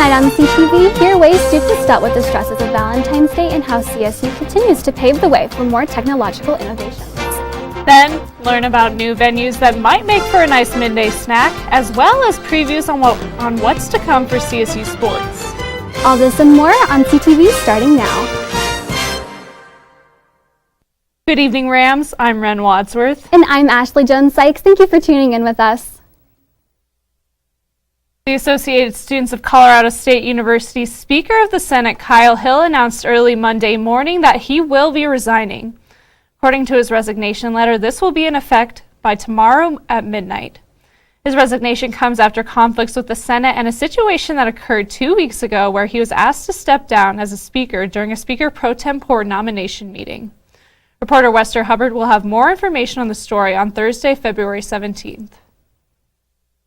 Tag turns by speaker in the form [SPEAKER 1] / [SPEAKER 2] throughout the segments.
[SPEAKER 1] Tonight on CTV, hear ways students dealt with the stresses of Valentine's Day and how CSU continues to pave the way for more technological innovations.
[SPEAKER 2] Then, learn about new venues that might make for a nice midday snack, as well as previews on what's to come for CSU sports.
[SPEAKER 1] All this and more on CTV starting now.
[SPEAKER 2] Good evening, Rams. I'm Ren Wadsworth.
[SPEAKER 1] And I'm Ashley Jones-Sykes. Thank you for tuning in with us.
[SPEAKER 2] The Associated Students of Colorado State University Speaker of the Senate, Kyle Hill, announced early Monday morning that he will be resigning. According to his resignation letter, this will be in effect by tomorrow at midnight. His resignation comes after conflicts with the Senate and a situation that occurred 2 weeks ago where he was asked to step down as a speaker during a Speaker pro tempore nomination meeting. Reporter Wester Hubbard will have more information on the story on Thursday, February 17th.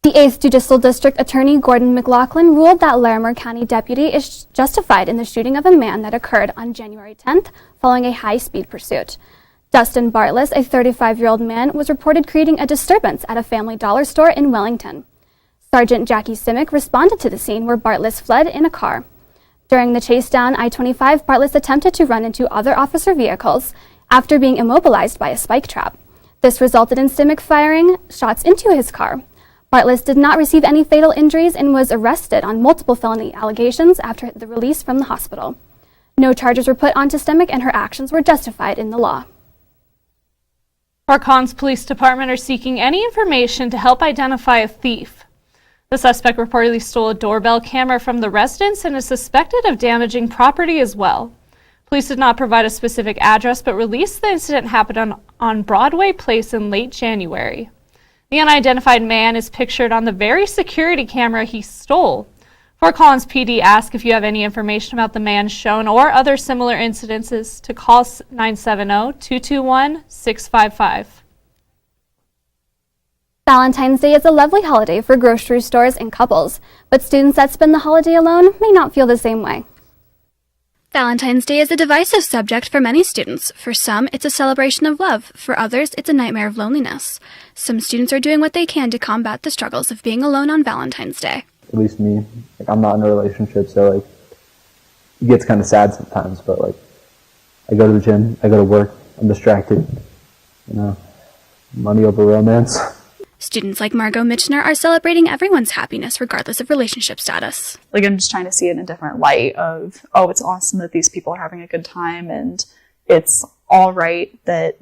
[SPEAKER 1] The 8th Judicial District Attorney Gordon McLaughlin ruled that Larimer County deputy is justified in the shooting of a man that occurred on January 10th following a high-speed pursuit. Dustin Bartless, a 35-year-old man, was reported creating a disturbance at a Family Dollar store in Wellington. Sergeant Jackie Simic responded to the scene where Bartless fled in a car. During the chase down I-25, Bartless attempted to run into other officer vehicles after being immobilized by a spike trap. This resulted in Simic firing shots into his car. Bartless did not receive any fatal injuries and was arrested on multiple felony allegations after the release from the hospital. No charges were put onto Simic and her actions were justified in the law.
[SPEAKER 2] Fort Collins Police Department are seeking any information to help identify a thief. The suspect reportedly stole a doorbell camera from the residence and is suspected of damaging property as well. Police did not provide a specific address, but released the incident happened on Broadway Place in late January. The unidentified man is pictured on the very security camera he stole. Fort Collins PD asked if you have any information about the man shown or other similar incidences to call 970-221-655.
[SPEAKER 1] Valentine's Day is a lovely holiday for grocery stores and couples, but students that spend the holiday alone may not feel the same way. Valentine's Day is a divisive subject for many students. For some, it's a celebration of love. For others, it's a nightmare of loneliness. Some students are doing what they can to combat the struggles of being alone on Valentine's Day.
[SPEAKER 3] At least me, I'm not in a relationship, so it gets kind of sad sometimes, but I go to the gym, I go to work, I'm distracted, money over romance.
[SPEAKER 1] Students like Margot Mitchner are celebrating everyone's happiness regardless of relationship status.
[SPEAKER 4] I'm just trying to see it in a different light of, oh, it's awesome that these people are having a good time, and it's all right that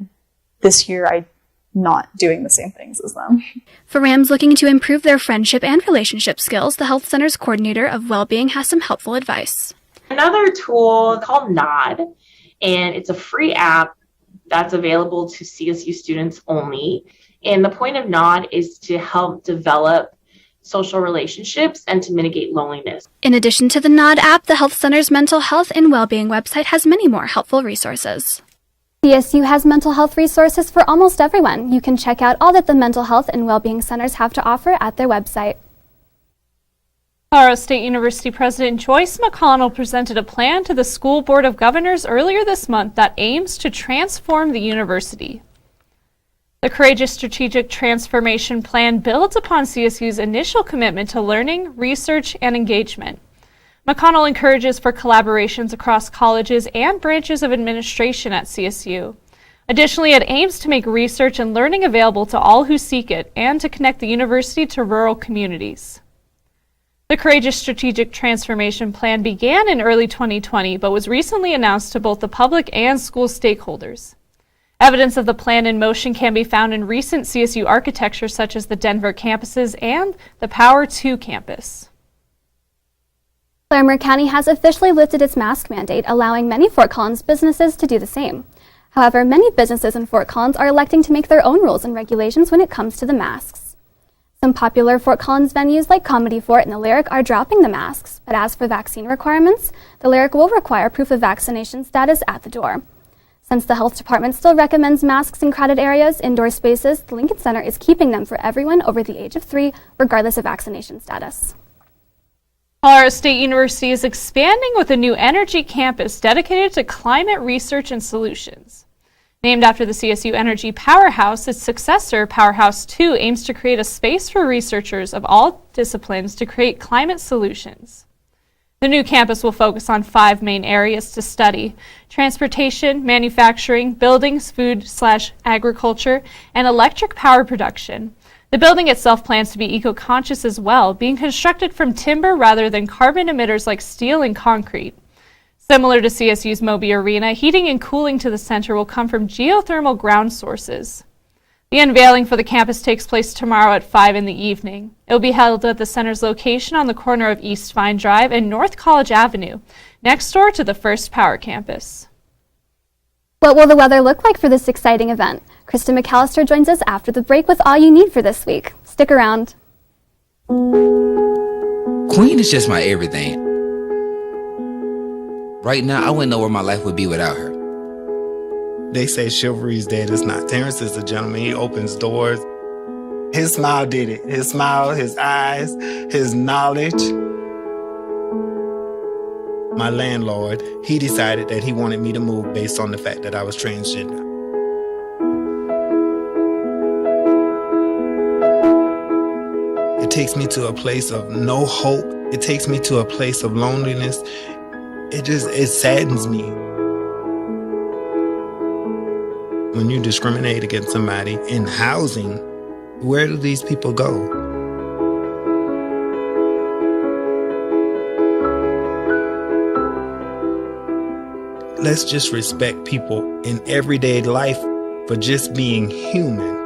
[SPEAKER 4] this year I'm not doing the same things as them.
[SPEAKER 1] For Rams looking to improve their friendship and relationship skills, the Health Center's coordinator of well-being has some helpful advice.
[SPEAKER 5] Another tool called Nod, and it's a free app that's available to CSU students only. And the point of Nod is to help develop social relationships and to mitigate loneliness.
[SPEAKER 1] In addition to the Nod app, the Health Center's mental health and well-being website has many more helpful resources. CSU has mental health resources for almost everyone. You can check out all that the mental health and well-being centers have to offer at their website.
[SPEAKER 2] Colorado State University President Joyce McConnell presented a plan to the School Board of Governors earlier this month that aims to transform the university. The Courageous Strategic Transformation Plan builds upon CSU's initial commitment to learning, research, and engagement. McConnell encourages for collaborations across colleges and branches of administration at CSU. Additionally, it aims to make research and learning available to all who seek it and to connect the university to rural communities. The Courageous Strategic Transformation Plan began in early 2020, but was recently announced to both the public and school stakeholders. Evidence of the plan in motion can be found in recent CSU architecture such as the Denver campuses and the Power 2 campus.
[SPEAKER 1] Larimer County has officially lifted its mask mandate, allowing many Fort Collins businesses to do the same. However, many businesses in Fort Collins are electing to make their own rules and regulations when it comes to the masks. Some popular Fort Collins venues like Comedy Fort and the Lyric are dropping the masks, but as for vaccine requirements, the Lyric will require proof of vaccination status at the door. Since the health department still recommends masks in crowded areas, indoor spaces, the Lincoln Center is keeping them for everyone over the age of 3, regardless of vaccination status.
[SPEAKER 2] Colorado State University is expanding with a new energy campus dedicated to climate research and solutions. Named after the CSU Energy Powerhouse, its successor, Powerhouse 2, aims to create a space for researchers of all disciplines to create climate solutions. The new campus will focus on 5 main areas to study: transportation, manufacturing, buildings, food/agriculture, and electric power production. The building itself plans to be eco-conscious as well, being constructed from timber rather than carbon emitters like steel and concrete. Similar to CSU's Moby Arena, heating and cooling to the center will come from geothermal ground sources. The unveiling for the campus takes place tomorrow at 5 in the evening. It will be held at the center's location on the corner of East Vine Drive and North College Avenue, next door to the First Power campus.
[SPEAKER 1] What will the weather look like for this exciting event? Krista McAllister joins us after the break with all you need for this week. Stick around.
[SPEAKER 6] Queen is just my everything. Right now, I wouldn't know where my life would be without her.
[SPEAKER 7] They say chivalry's dead. It's not. Terrence is a gentleman. He opens doors. His smile did it. His smile, his eyes, his knowledge. My landlord, he decided that he wanted me to move based on the fact that I was transgender. It takes me to a place of no hope. It takes me to a place of loneliness. It saddens me. When you discriminate against somebody in housing, where do these people go? Let's just respect people in everyday life for just being human.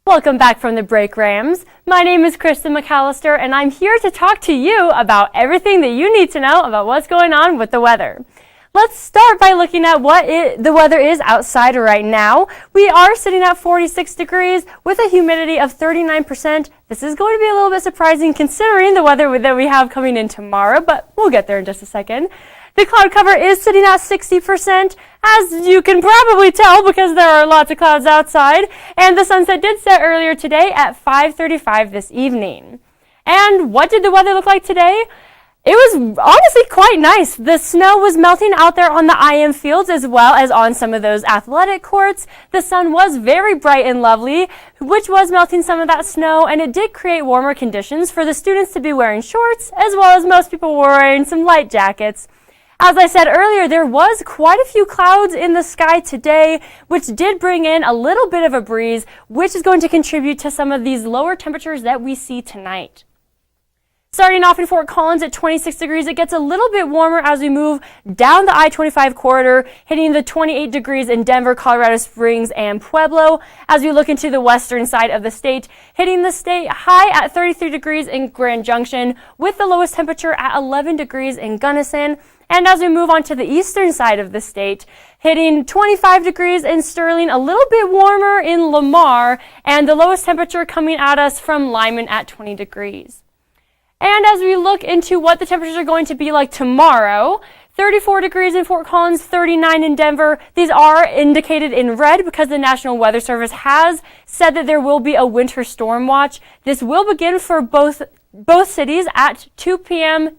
[SPEAKER 8] Welcome back from the break, Rams. My name is Krista McAllister, and I'm here to talk to you about everything that you need to know about what's going on with the weather. Let's start by looking at what the weather is outside right now. We are sitting at 46 degrees with a humidity of 39%. This is going to be a little bit surprising considering the weather that we have coming in tomorrow, but we'll get there in just a second. The cloud cover is sitting at 60%, as you can probably tell because there are lots of clouds outside, and the sunset did set earlier today at 5:35 this evening. And what did the weather look like today? It was honestly quite nice. The snow was melting out there on the IM fields as well as on some of those athletic courts. The sun was very bright and lovely, which was melting some of that snow, and it did create warmer conditions for the students to be wearing shorts, as well as most people were wearing some light jackets. As I said earlier, there was quite a few clouds in the sky today, which did bring in a little bit of a breeze, which is going to contribute to some of these lower temperatures that we see tonight. Starting off in Fort Collins at 26 degrees, it gets a little bit warmer as we move down the I-25 corridor, hitting the 28 degrees in Denver, Colorado Springs, and Pueblo. As we look into the western side of the state, hitting the state high at 33 degrees in Grand Junction, with the lowest temperature at 11 degrees in Gunnison. And as we move on to the eastern side of the state, hitting 25 degrees in Sterling, a little bit warmer in Lamar, and the lowest temperature coming at us from Lyman at 20 degrees. And as we look into what the temperatures are going to be like tomorrow, 34 degrees in Fort Collins, 39 in Denver. These are indicated in red because the National Weather Service has said that there will be a winter storm watch. This will begin for both cities at 2 in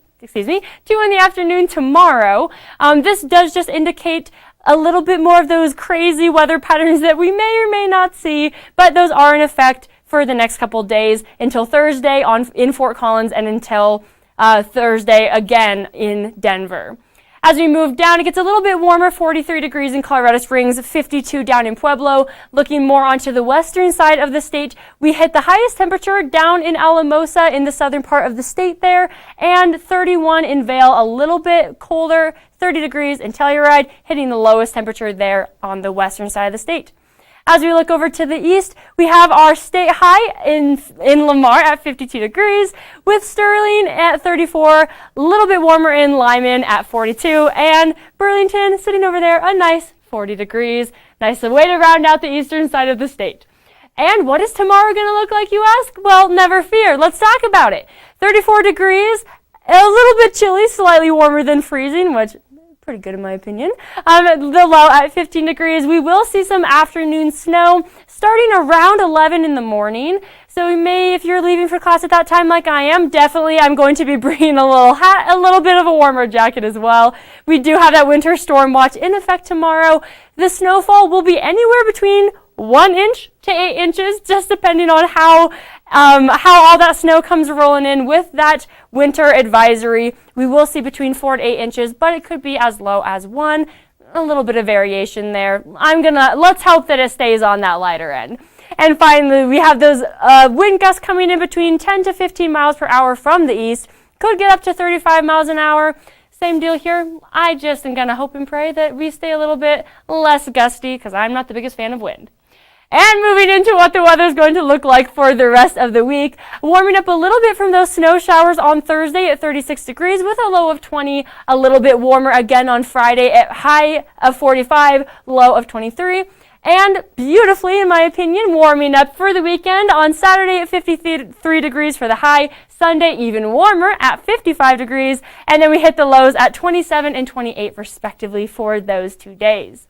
[SPEAKER 8] the afternoon tomorrow. This does just indicate a little bit more of those crazy weather patterns that we may or may not see, but those are in effect for the next couple days until Thursday in Fort Collins and until Thursday again in Denver. As we move down, it gets a little bit warmer, 43 degrees in Colorado Springs, 52 down in Pueblo. Looking more onto the western side of the state, we hit the highest temperature down in Alamosa in the southern part of the state there, and 31 in Vail, a little bit colder, 30 degrees in Telluride, hitting the lowest temperature there on the western side of the state. As we look over to the east, we have our state high in Lamar at 52 degrees, with Sterling at 34, a little bit warmer in Lyman at 42, and Burlington sitting over there, a nice 40 degrees. Nice way to round out the eastern side of the state. And what is tomorrow going to look like, you ask? Well, never fear. Let's talk about it. 34 degrees, a little bit chilly, slightly warmer than freezing, which pretty good in my opinion. The low at 15 degrees. We will see some afternoon snow starting around 11 in the morning. So we may, if you're leaving for class at that time like I am, definitely I'm going to be bringing a little hat, a little bit of a warmer jacket as well. We do have that winter storm watch in effect tomorrow. The snowfall will be anywhere between 1 inch to 8 inches, just depending on how all that snow comes rolling in with that winter advisory. We will see between 4 to 8 inches, but it could be as low as 1. A little bit of variation there. Let's hope that it stays on that lighter end. And finally, we have those wind gusts coming in between 10 to 15 miles per hour from the east. Could get up to 35 miles an hour. Same deal here. I just am going to hope and pray that we stay a little bit less gusty because I'm not the biggest fan of wind. And moving into what the weather is going to look like for the rest of the week. Warming up a little bit from those snow showers on Thursday at 36 degrees with a low of 20. A little bit warmer again on Friday at high of 45, low of 23. And beautifully, in my opinion, warming up for the weekend on Saturday at 53 degrees for the high, Sunday even warmer at 55 degrees, and then we hit the lows at 27 and 28 respectively for those 2 days.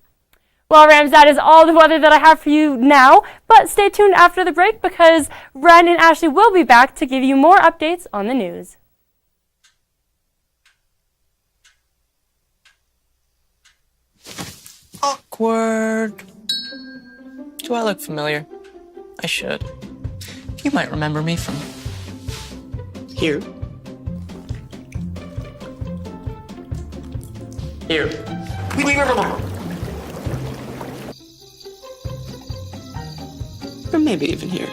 [SPEAKER 8] Well, Rams, that is all the weather that I have for you now, but stay tuned after the break because Ren and Ashley will be back to give you more updates on the news.
[SPEAKER 9] Awkward. Do I look familiar? I should. You might remember me from here. Here. Or maybe even here.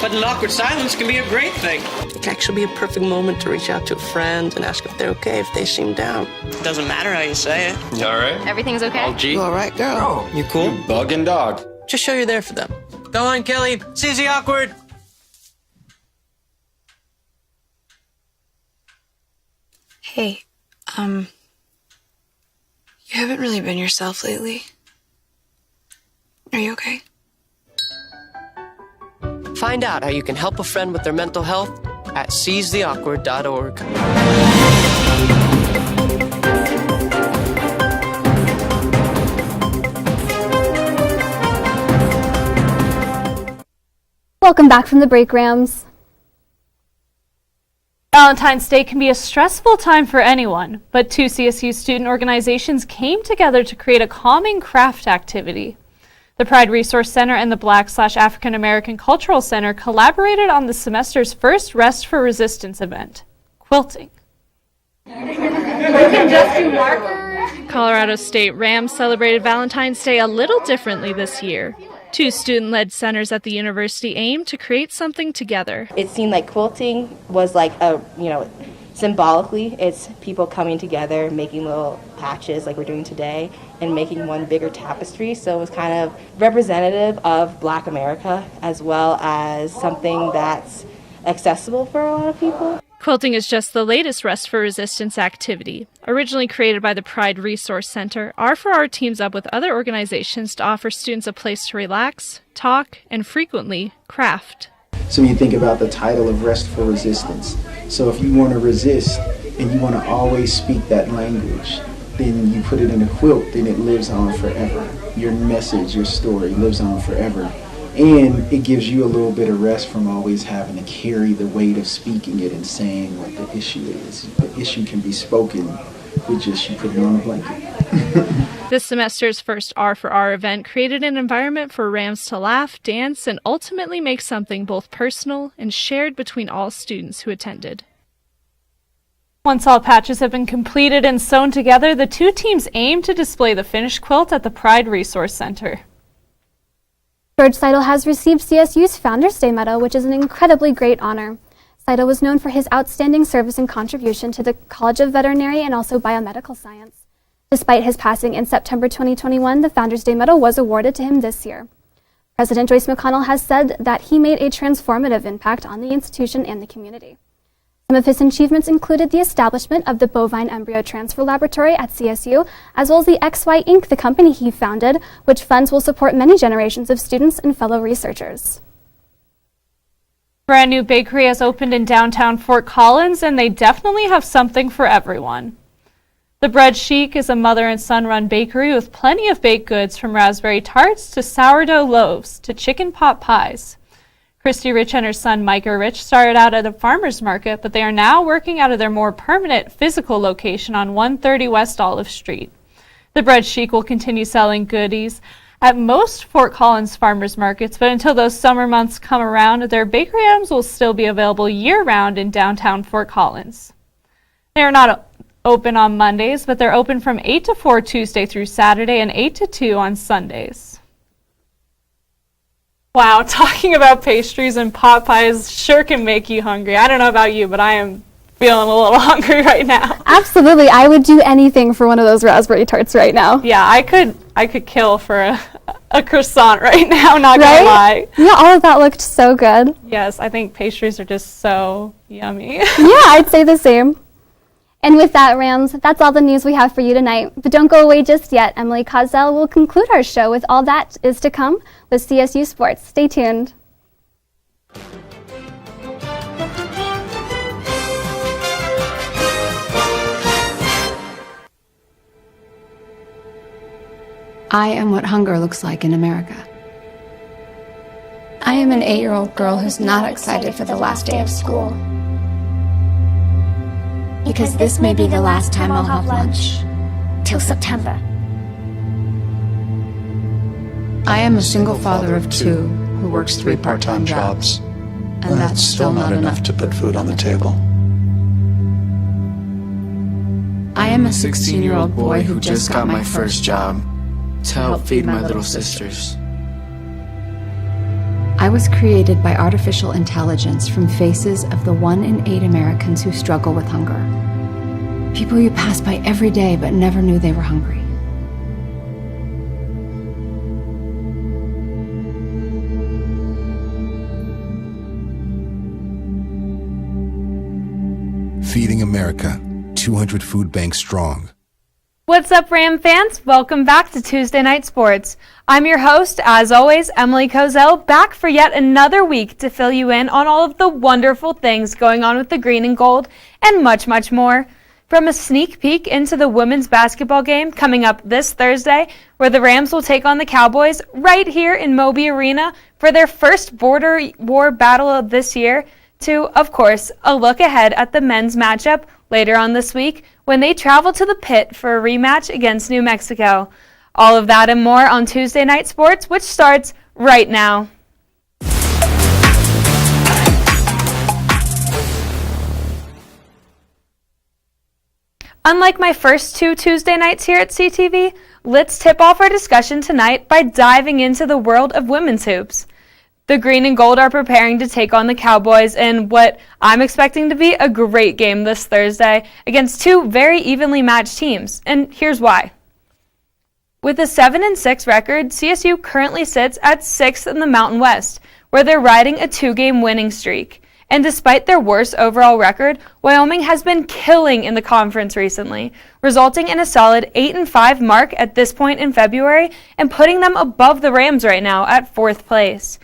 [SPEAKER 10] But an awkward silence can be a great thing.
[SPEAKER 9] It can actually be a perfect moment to reach out to a friend and ask if they're okay if they seem down.
[SPEAKER 10] Doesn't matter how you say it.
[SPEAKER 11] You all right?
[SPEAKER 12] Everything's okay?
[SPEAKER 10] Oh, gee.
[SPEAKER 9] You all right, girl?
[SPEAKER 10] You cool?
[SPEAKER 11] You bugging dog.
[SPEAKER 9] Just show you're there for them.
[SPEAKER 10] Go on, Kelly. Seize the awkward.
[SPEAKER 12] Hey, you haven't really been yourself lately. Are you okay?
[SPEAKER 9] Find out how you can help a friend with their mental health at seizetheawkward.org.
[SPEAKER 1] Welcome back from the break, Rams.
[SPEAKER 2] Valentine's Day can be a stressful time for anyone, but 2 CSU student organizations came together to create a calming craft activity. The Pride Resource Center and the Black/African American Cultural Center collaborated on the semester's first Rest for Resistance event, quilting. Colorado State Rams celebrated Valentine's Day a little differently this year. 2 student-led centers at the university aim to create something together.
[SPEAKER 13] It seemed like quilting was like symbolically, it's people coming together, making little patches like we're doing today, and making one bigger tapestry. So it was kind of representative of Black America as well as something that's accessible for a lot of people.
[SPEAKER 2] Quilting is just the latest Rest for Resistance activity. Originally created by the Pride Resource Center, R4R teams up with other organizations to offer students a place to relax, talk, and frequently, craft.
[SPEAKER 14] So when you think about the title of Rest for Resistance, so if you want to resist and you want to always speak that language, then you put it in a quilt, then it lives on forever. Your message, your story lives on forever. And it gives you a little bit of rest from always having to carry the weight of speaking it and saying what the issue is. The issue can be spoken with just you put it on a blanket.
[SPEAKER 2] This semester's first R4R event created an environment for Rams to laugh, dance, and ultimately make something both personal and shared between all students who attended. Once all patches have been completed and sewn together, the 2 teams aim to display the finished quilt at the Pride Resource Center.
[SPEAKER 1] George Seidel has received CSU's Founders Day Medal, which is an incredibly great honor. Seidel was known for his outstanding service and contribution to the College of Veterinary and also Biomedical Science. Despite his passing in September 2021, the Founders Day Medal was awarded to him this year. President Joyce McConnell has said that he made a transformative impact on the institution and the community. Some of his achievements included the establishment of the Bovine Embryo Transfer Laboratory at CSU, as well as the XY Inc., the company he founded, which funds will support many generations of students and fellow researchers.
[SPEAKER 2] Brand new bakery has opened in downtown Fort Collins, and they definitely have something for everyone. The Bread Chic is a mother and son-run bakery with plenty of baked goods, from raspberry tarts to sourdough loaves to chicken pot pies. Christy Rich and her son Micah Rich started out at a farmer's market, but they are now working out of their more permanent physical location on 130 West Olive Street. The Bread Chic will continue selling goodies at most Fort Collins farmers markets, but until those summer months come around, their bakery items will still be available year-round in downtown Fort Collins. They are not open on Mondays, but they're open from 8 to 4 Tuesday through Saturday and 8 to 2 on Sundays. Wow, talking about pastries and pot pies sure can make you hungry. I don't know about you, but I am feeling a little hungry right now.
[SPEAKER 1] Absolutely. I would do anything for one of those raspberry tarts right now.
[SPEAKER 2] Yeah, I could kill for a croissant right now, not gonna lie.
[SPEAKER 1] Yeah, all of that looked so good.
[SPEAKER 2] Yes, I think pastries are just so yummy.
[SPEAKER 1] Yeah, I'd say the same. And with that, Rams, that's all the news we have for you tonight. But don't go away just yet. Emily Cosell will conclude our show with all that is to come with CSU Sports. Stay tuned.
[SPEAKER 11] I am what hunger looks like in America. I am an 8-year-old girl who's not excited for the last day of school. Because this may be the last time I'll have lunch. Till September. I am a single father of 2 who works 3 part-time jobs. And that's still not enough to put food on the table. I am a 16-year-old boy who just got my first job to help feed my little sisters. I was created by artificial intelligence from faces of the 1 in 8 Americans who struggle with hunger. People you pass by every day but never knew they were hungry.
[SPEAKER 15] Feeding America, 200 food banks strong.
[SPEAKER 8] What's up, Ram fans? Welcome back to Tuesday Night Sports. I'm your host, as always, Emily Cosell, back for yet another week to fill you in on all of the wonderful things going on with the green and gold and much, much more. From a sneak peek into the women's basketball game coming up this Thursday, where the Rams will take on the Cowboys right here in Moby Arena for their first border war battle of this year, to, of course, a look ahead at the men's matchup later on this week when they travel to the pit for a rematch against New Mexico. All of that and more on Tuesday Night Sports, which starts right now. Unlike my first 2 Tuesday nights here at CTV, let's tip off our discussion tonight by diving into the world of women's hoops. The green and gold are preparing to take on the Cowboys in what I'm expecting to be a great game this Thursday against 2 very evenly matched teams, and here's why. With a 7-6 record, CSU currently sits at 6th in the Mountain West, where they're riding a 2-game winning streak. And despite their worst overall record, Wyoming has been killing in the conference recently, resulting in a solid 8-5 mark at this point in February and putting them above the Rams right now at 4th place.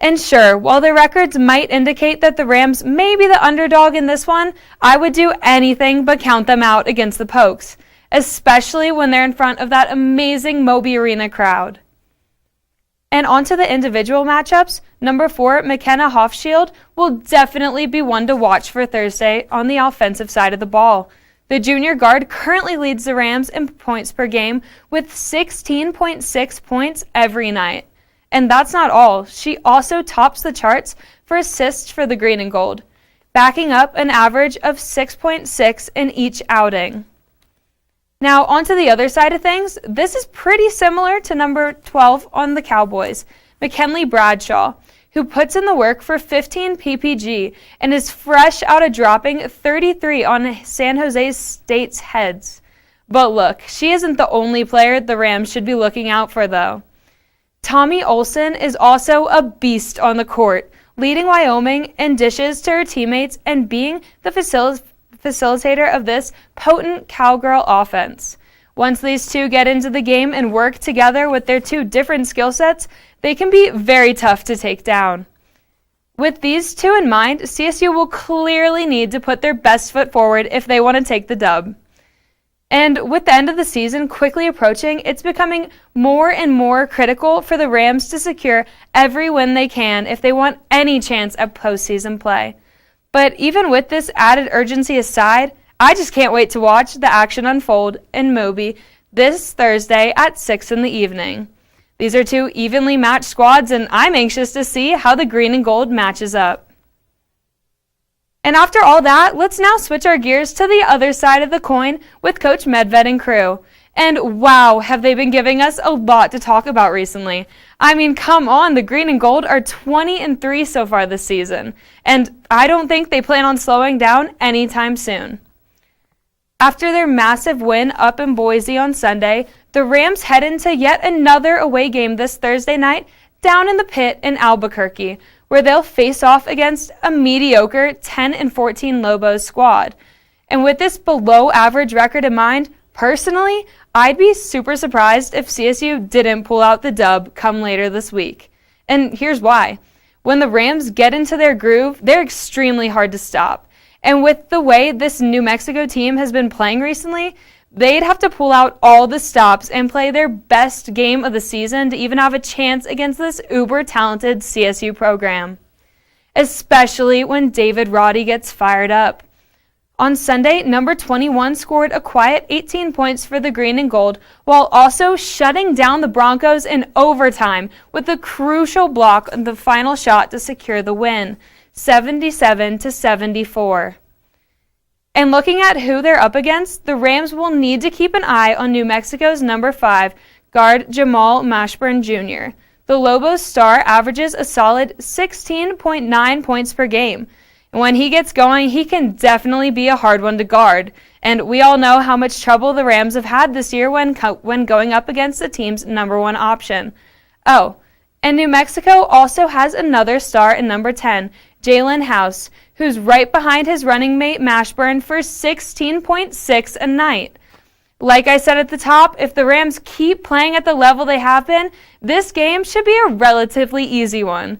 [SPEAKER 8] And sure, while the records might indicate that the Rams may be the underdog in this one, I would do anything but count them out against the Pokes, especially when they're in front of that amazing Moby Arena crowd. And onto the individual matchups, number 4, McKenna Hofschild, will definitely be one to watch for Thursday on the offensive side of the ball. The junior guard currently leads the Rams in points per game with 16.6 points every night. And that's not all. She also tops the charts for assists for the green and gold, backing up an average of 6.6 in each outing. Now, onto the other side of things, this is pretty similar to number 12 on the Cowboys, McKinley Bradshaw, who puts in the work for 15 PPG and is fresh out of dropping 33 on San Jose State's heads. But look, she isn't the only player the Rams should be looking out for, though. Tommy Olson is also a beast on the court, leading Wyoming in dishes to her teammates and being the facilitator of this potent cowgirl offense. Once these two get into the game and work together with their 2 different skill sets, they can be very tough to take down. With these 2 in mind, CSU will clearly need to put their best foot forward if they want to take the dub. And with the end of the season quickly approaching, it's becoming more and more critical for the Rams to secure every win they can if they want any chance at postseason play. But even with this added urgency aside, I just can't wait to watch the action unfold in Moby this Thursday at 6 in the evening. These are two evenly matched squads, and I'm anxious to see how the green and gold matches up. And after all that, let's now switch our gears to the other side of the coin with Coach Medved and crew. And wow, have they been giving us a lot to talk about recently. I mean, come on, the green and gold are 20-3 so far this season. And I don't think they plan on slowing down anytime soon. After their massive win up in Boise on Sunday, the Rams head into yet another away game this Thursday night down in the pit in Albuquerque, where they'll face off against a mediocre 10-14 Lobos squad. And with this below-average record in mind, personally, I'd be super surprised if CSU didn't pull out the dub come later this week. And here's why. When the Rams get into their groove, they're extremely hard to stop. And with the way this New Mexico team has been playing recently, they'd have to pull out all the stops and play their best game of the season to even have a chance against this uber-talented CSU program, especially when David Roddy gets fired up. On Sunday, number 21 scored a quiet 18 points for the green and gold, while also shutting down the Broncos in overtime with a crucial block on the final shot to secure the win, 77-74. And looking at who they're up against, the Rams will need to keep an eye on New Mexico's number 5, guard Jamal Mashburn Jr. The Lobos star averages a solid 16.9 points per game. And when he gets going, he can definitely be a hard one to guard. And we all know how much trouble the Rams have had this year when going up against the team's number 1 option. Oh, and New Mexico also has another star in number 10, Jalen House, who's right behind his running mate Mashburn for 16.6 a night. Like I said at the top, if the Rams keep playing at the level they have been, this game should be a relatively easy one,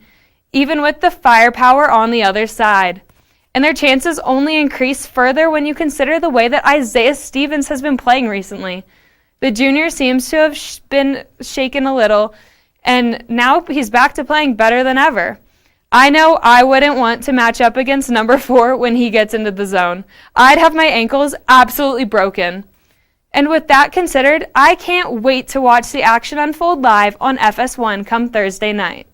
[SPEAKER 8] even with the firepower on the other side. And their chances only increase further when you consider the way that Isaiah Stevens has been playing recently. The junior seems to have been shaken a little, and now he's back to playing better than ever. I know I wouldn't want to match up against number 4 when he gets into the zone. I'd have my ankles absolutely broken. And with that considered, I can't wait to watch the action unfold live on FS1 come Thursday night.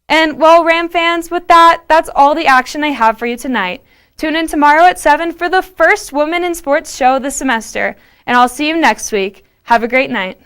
[SPEAKER 8] And well, Ram fans, with that, that's all the action I have for you tonight. Tune in tomorrow at 7 for the first Women in Sports show this semester, and I'll see you next week. Have a great night.